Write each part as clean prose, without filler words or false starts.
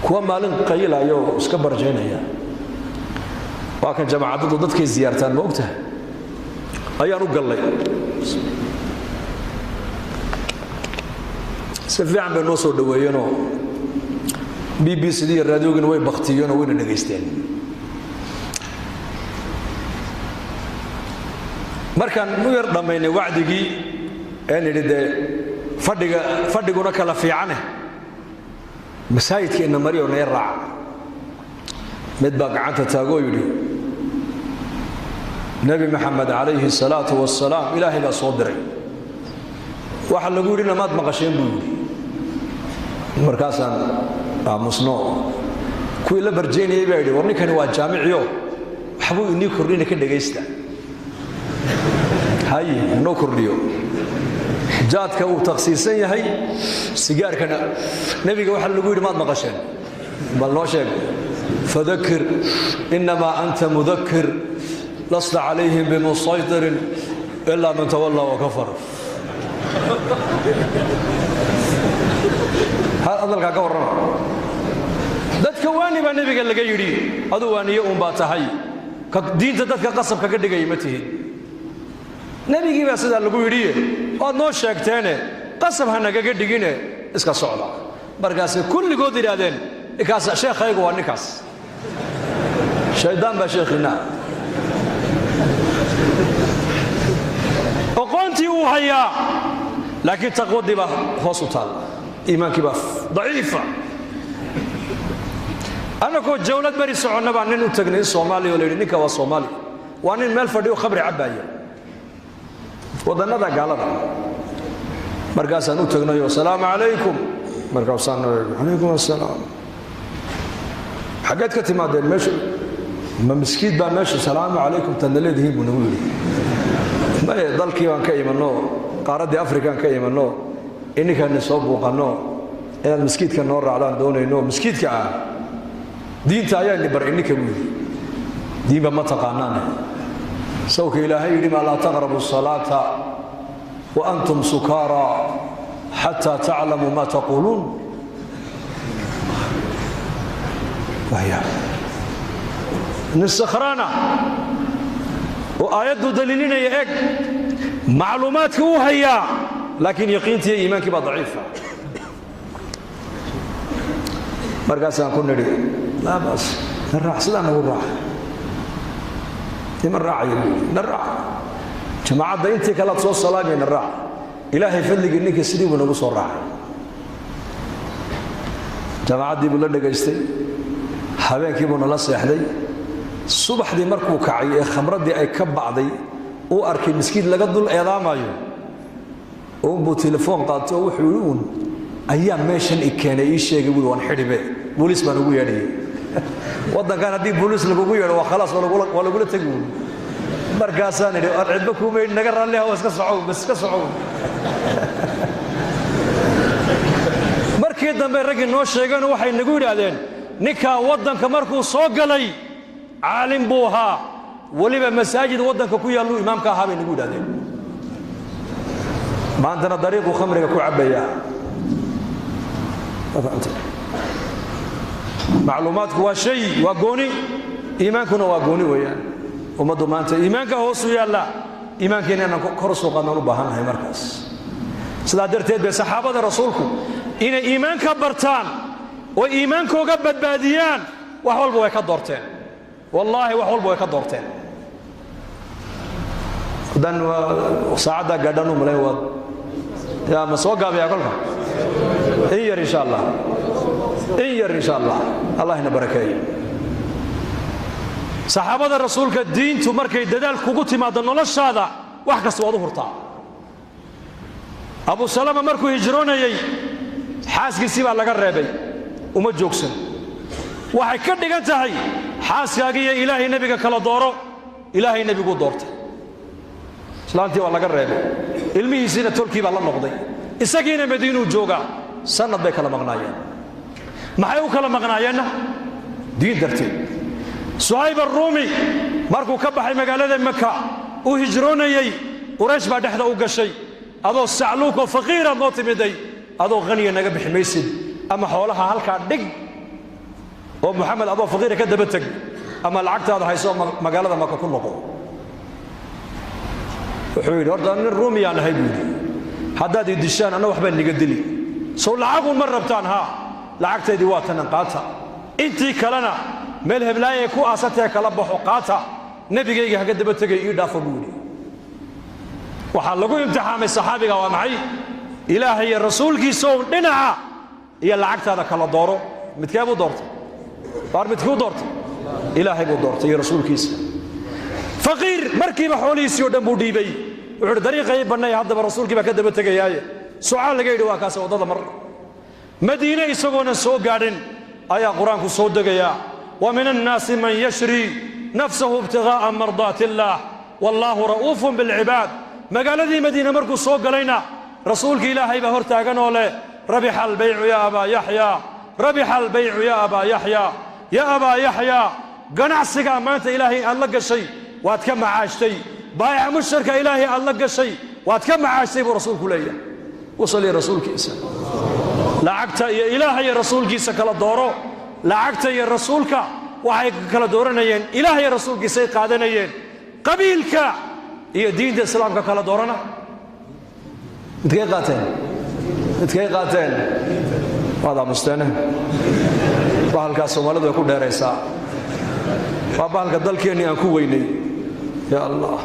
kuwa maalin qaylayo iska barjeynaya waa kan jamaacadu dadkay ziyaartaan ma ogtahay ayaan u galay si fiican bay noo soo dhaweeyeenoo BBC iyo raadiyogan way baktiyeen oo wayna dhageysteen markaan u yar dhamaynay wacdigii aan idhi fadhiguna kala fiicane masaajidkeena mariyo neer raac mid baa gacanta taagoo yidhi nabi maxamed calayhi salaatu wassalaam ilaahay baa soo diray waxa lagu yidhi namaad maqasheen buu yidhi markaasaan aamusno kuwii la barjeynayay baa yidhi war ninkani waa jaamiciyo waxbuu inii kordhina ka dhegaysta haye inoo kordhiyo jaadka uu takhsiisan yahay sigaarkana nabiga waxa lagu yidhi maad maqasheen bal noo sheeg fadakir inamaa anta mudakir lasta calayhim bimusaytirin ilaa man tawallaa wakafar hadalkaa ka warrama dadka waani baa nabiga laga yidhi adu waaniye uun baa tahay diinta dadka qasabka ka dhigaya ma tihin nabigii baa sidaa lagu yidhiye waad noo sheegteene qasab ha nagaga dhigine iska socda markaasay kulligood yidhaahdeen ninkaas sheekhaygu waa ninkaas shaydaan baa sheekhinaa aqoontii uu hayaa laakiin taqwadii baa hoos u taalla iimaankii baa daciifa annagoo jawlad bari soconna baa nin u tagnay in soomaaliya oo la yidhi ninka waa soomaali waa nin meel fadhiyo khamri cabbaaya wadannada gaalada markaasaan u tagnayo asalaamu calaykum markaasaan calaykum assalaam xaggeed ka timaadeen meesha ma miskiid baa meesha salaamu calaykum taadna leedihiin buu nagu yidhi maye dalkii baan ka imanno qaaraddii afrikaan ka imanno ininkaani soo buuqanno inaad miskiidka noo raacdaan doonayno miskiidka ah diinta ayaani bar ininka buu yidhi diinba ma taqaanaane sawka ilaahay yidhi maa laa taqrabu asalaata wa antum sukaara xataa taclamuu maa taquuluun nin sakhraana oo aayaddu daliilinaya eg macluumaadka uu hayaa laakiin yaqiintiiyo iimaankii baa daciifa markaasaan ku nidhi laa baas na raac sidaa nagu raaca niman raacaya na raac jamaacadda intii kalead soo salaamaya na raac ilaahay fadligii ninka sidii buu nagu soo raacay jamaacaddii buu la dhagaystay habeenkii buu nala seexday subaxdii markuu kacay ee khamraddii ay ka bacday uu arkay miskiid laga dul eedaamayo uunbuu telefoon qaatay oo wuxuu yidhi uun ayaa meeshan i keenay ii sheegay buui waan xidhibe booliis baan ugu yeedhayay waddankan haddii booliis lagugu yeedho waa khalaas waa lagula tegi uun markaasaan idhi ar cidba kuuma yidhi naga raalliha waa iska socow bas iska socow markii dambe raggii noo sheegeen waxay nagu yidhaahdeen ninkaa waddanka markuu soo galay caalim buu ahaa weliba masaajid waddanka ku yaalluu imaamka ahaa bay nagu yidhahdeen maantana dariiquu khamriga ku cabbayaa macluumaadku waa shay waa gooni iimaankuna waa gooni weeyaan ummaddu maanta iimaanka hoosu yaalla iimaankeena inaan kor u soo qaadnaan u baahannahay markaas sidaa darteed bay saxaabada rasuulku inay iimaanka bartaan oo iimaankooga badbaadiyaan wax walba way ka doorteen wallaahi wax walba way ka doorteen haddaan saacaddaa gaadhaan u malayn waad yaa ma soo gaabayaa kolka in yar insha allah in yar insha allah allah ina barakeeyo saxaabada rasuulka diintu markay dadaal kugu timaado noloshaada wax kasta waad u hurtaa abu salama markuu hijroonayay xaaskiisii baa laga reebay uma joogsan waxay ka dhigan tahay xaaskaagiiyo ilaahay nebiga kala dooro ilaahay nebiguu doortay islaantii waa laga reebay ilmihiisiina tolkii baa la noqday isagiina madiinuu joogaa sanad bay kala maqnaayeen maxay u kala maqnaayeenna diin darteed suhayb arruumi markuu ka baxay magaalada maka uu hijroonayey quraysh baa dhexda u gashay adoo sacluuk oo faqiiraad noo timiday adoo haniya naga bixi maysid ama xoolaha halkaa dhig ومحمد أبو فقير كده بتج أما العقد هذا هيسوى مقالة ما ككون نقو وحويل ورد من الرومي أنا هيبودي حداد يدشان أنا وحبين نقدلي سو العقد مرة بتانها العقد دي واتنا قاتها أنتي كلنا ملهم لا يكون أساتها كلبه حقاتها نبي جيجي هكذا بتج يدافع بودي وحلقوا امتحان الصحابي قوا معي إلهي الرسول كي سو دنعا هي العقد هذا كلا دوره متكابو دورته بار متكو دورته إلهي بو دورته يا رسول كيس فقير مركب حوليس يودن بو ديبي وحر طريقه يبناي هذا الرسول كي بكدب تغياي سؤال لغا يدوا كاس ودada مر مدينه يسغون سو غادن ايا قران كو سو دغيا ومن الناس من يشري نفسه ابتغاء مرضات الله والله رؤوف بالعباد مقالدي مدينه مركو سو غلينا رسولك إلهي بهر تاغنو له ربح البيع يا أبا يحيى ربح البيع يا أبا يحيى يا أبا يحيى قنعسك ما أنت إلهي ألقى شيء واتكم عاشتي بايع مشرك إلهي ألقى شيء واتكم عاشتي برسولك ليا وصلي رسولك إنسان لعقت يا إلهي رسولك سكال الدورو لعقت يا رسولك وحيك كلا دورنيين إلهي رسولك سي قادنيين قبيلك يا دين الإسلام كلا دورنا متكي قاتين هذا مستنى بحالك الصومالي يكون داريسا وبحالك دلكيني أنكو ويني يا الله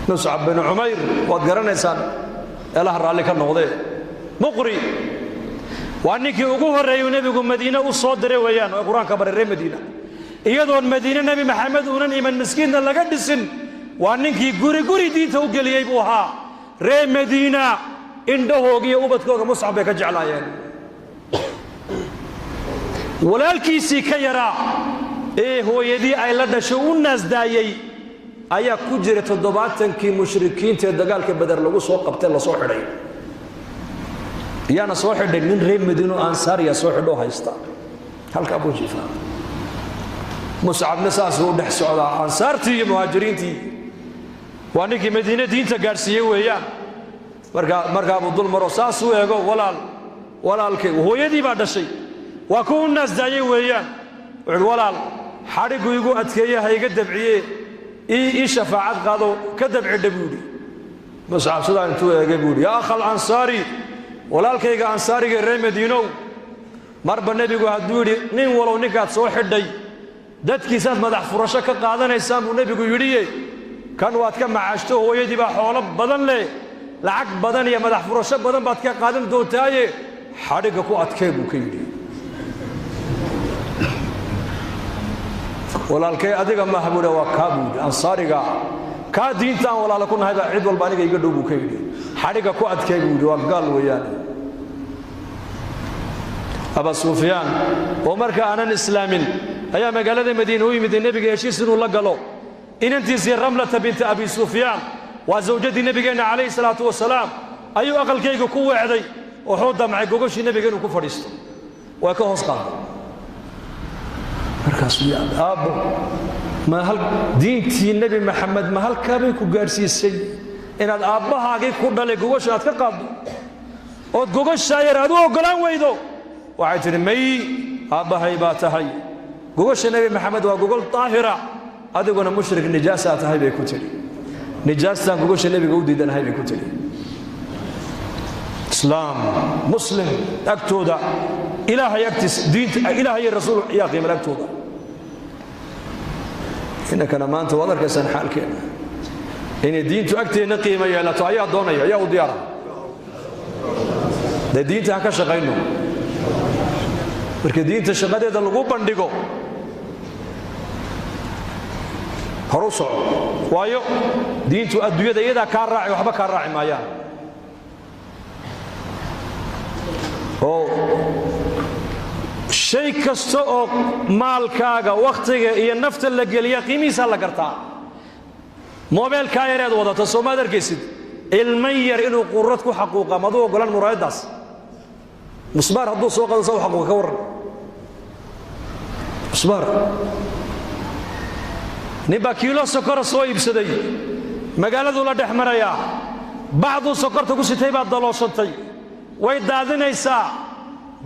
مصعب بن عمير وقرن إنسان الله رالك النقضي مقري وأنك يقوه الرئيو نبي مدينة وصدر ويان وقرآن كبر الرئي مدينة iyadoo madiina nabi maxamed uunan iman miskiinna laga dhisin waa ninkii guri diinta u geliyay buu ahaa ree madiina indhahooga iyo ubadkooga muscab bay ka jeclaayeen walaalkiisii ka yaraa ee hooyadii ay la dhashay u naasdaayay ayaa ku jira 70kii mushrikiinta ee dagaalka badar lagu soo qabtay la soo xidhay iyana soo xidhay nin ree madiino ansaariya soo xidho haysta halka abu jifa مصعب نساس هو دح سعودة أنصارتي مهاجرينتي وانك مدينة دين تقارسية ويان مرقاب الظلم رصاص ويقول ولا الكي وهو يدي بعد الشيء وكون الناس دايين ويان ولا حرق ويقول أتكيه هيقدم عيه إيه شفاعات قادوا كدب عدبولي مصعب سودان تو يقول يا أخ الأنصاري ولا الكي أنصاري غير مدينة مربى النبي هدوري نين ولو نكات صوحي دي dadkiisaad madax furasho ka qaadanaysaan buu nabigu yidhi kan waad ka macaashto hooyadii baa xoolo badan leh lacag badan iyo madax furasho badan baad ka qaadan doontaaye xadhiga ku adkee buu ka yidhi walaalkay adiga mahbuuda waa kaabuud ansaariga ka diintaan walaala ku nahay baa cid walba aniga iga dhow buu ka yidhi xadhiga ku adkee buu yidhi waa gaal weeyaan aba sufyaan oo marka aanan islaamin ayaa magaalada madiina u yimid nabiga heshiis inuu la galo inantiisii ramlata bint abi sufyaan waa zawjadii nabigeena calayhi salaatu wasalaam ayuu aqalkayga ku weecday wuxuu damcay gogoshii nabiga inuu ku fadhiisto waa ka hoos qaaday markaasuu yidhi aabbo ma hal diintii nabi maxamed ma halkaa bay ku gaadhsiisay inaad aabbahaagii ku dhalay gogosha aad ka qaaddo ood gogoshaa yar aad u oggolaan weydo waxay tidhi may aabbahay baa tahay gogosha nabi maxamed waa gogol daahira adiguna mushrik nijaasa tahay bay ku tiri nijaastan gogosha nabiga u diidanahay bay ku tiri islaam muslim agtooda ilaahay agtiis diinta ilaahay rasuul yaa qiimo agtooda inakana maanta waad arkaysaan xaalkeena inay diintu agteena qiimo yeelato ayaa doonaya ayaa u diyaara diinta ha ka shaqayno marka diinta shaqadeeda lagu bandhigo horu soco waayo diintu adduunyada iyada ka raaci waxba ka raaci maayaan oo shay kasta oo maalkaaga waqtiga iyo nafta la geliya qiimihiisa la gartaa mobilka yareed wadata Soomaad arkaysid ilman yar inuu qurrad ku xaquuqa madu ogolan muraayadaas musbaar hadduu soo qado soo xaquuqa ka waran musbaar niba kiilo sokor soo iibsaday magaaladu la dhex maraya bacdu sokorta ku sitay baad dalooshatay way daadinaysaa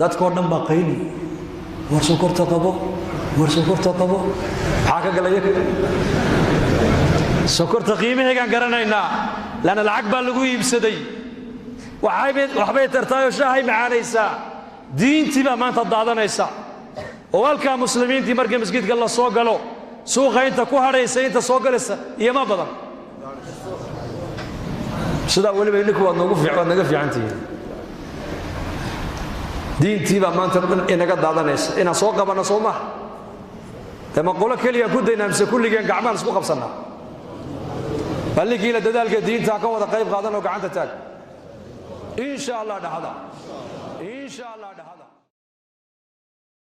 dadkoo dhan baa qayli war sokorta qabo maxaa ka galaya sokorta qiimaheegaan garanaynaa lana lacag baa lagu iibsaday waxbay tartaayoo shaahay macaanaysaa diintii baa maanta daadanaysa oo halkaa muslimiintii markii masjidka la soo galo suuqa inta ku hadhaysa inta soo galaysa iyoma badan sidaa weliba idinku waad naga fiicantihiin diintii baa maanta dhan inaga daadanaysa inaan soo qabanno soo maha dee ma qolo keliya ku daynaa mise kulligeen gacmaan isku qabsannaa ballinkiina dadaalka diinta ka wada qayb qaadan oo gacanta taag insha allah dhahada